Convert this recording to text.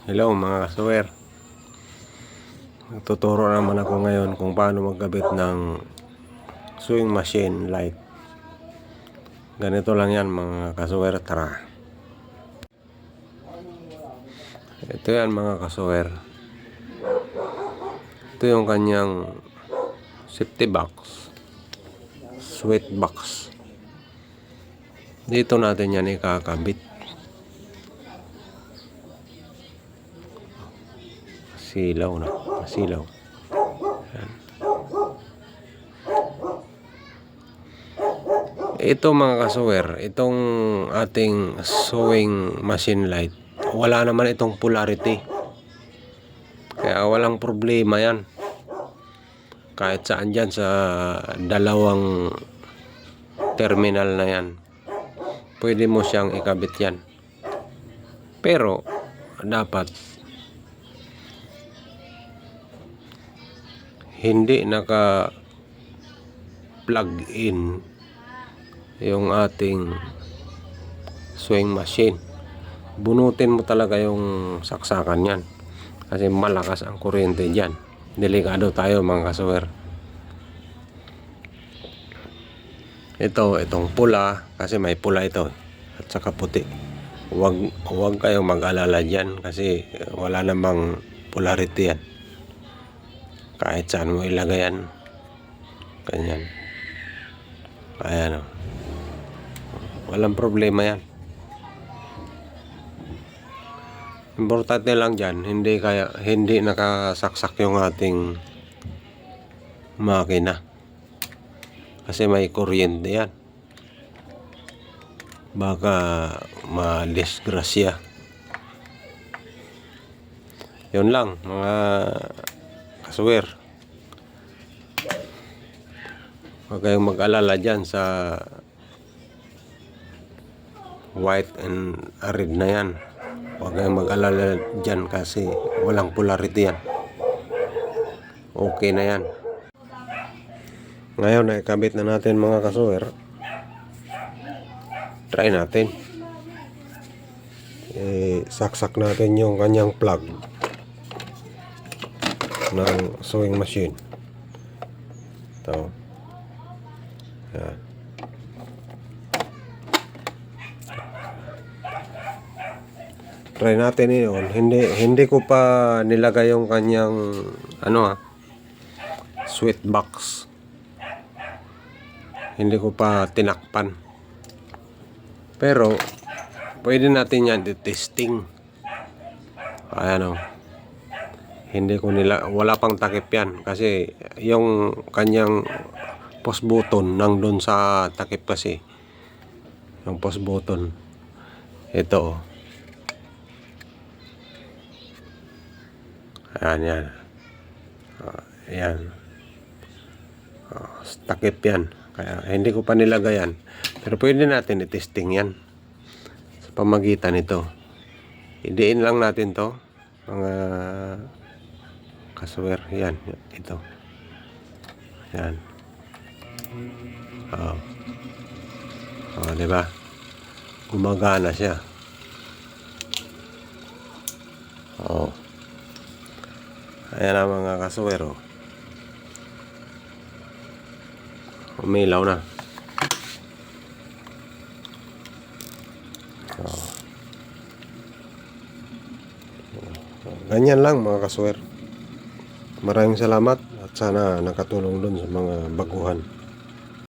Hello mga kasuwer. Tuturo naman ako ngayon kung paano magkabit ng sewing machine light. Ganito lang yan mga kasuwer, tara. Ito yan mga kasuwer. Ito yung kanyang safety box, sweat box. Dito natin yan ikakabit. Silaw na, silaw. Yan. Ito mga kasuwer, itong ating sewing machine light, wala naman itong polarity. Kaya walang problema yan. Kahit saan dyan sa dalawang terminal na yan, pwede mo siyang ikabit yan. Pero dapat hindi naka plug in yung ating sewing machine. Bunutin mo talaga yung saksakan yan kasi malakas ang kuryente dyan. Delikado tayo mga kasuwer. Itong pula, kasi may pula ito at saka puti. Huwag kayong mag-alala dyan kasi wala namang polarity yan. Kahit saan mo ilagay yan, ganyan. Ayan o. Walang problema yan. Importante lang dyan, hindi nakasaksak yung ating makina. Kasi may kuryente yan. Baka ma-disgrasya. Yun lang mga kasuwer. Huwag kayong mag-alala dyan sa white and red na yan. Huwag kayong mag-alala dyan kasi walang polarity yan. Okay na yan. Ngayon na ikabit na natin mga kasuwer. Try natin. Saksak natin yung kanyang plug ng sewing machine. Ito. Yan. Try natin yun. Hindi ko pa nilagay yung kanyang sweat box. Hindi ko pa tinakpan. Pero pwede natin yan i-testing. Ayan o. Hindi ko wala pang takip yan kasi yung kanyang post button nandun sa takip kasi. Yung post button. Ito. Ayan yan. Ayan. Takip yan. Kaya hindi ko pa nilagay yan. Pero pwede natin i-testing yan. Sa pamagitan nito. Idiin lang natin to. Mga kasuwer. Yan. Ito. Yan. Diba? Gumagana siya. Ayan ang mga kasuwer. Umilaw na. Ganyan lang mga kasuwer. Maraming salamat at sana nakatulong dun sa mga baguhan.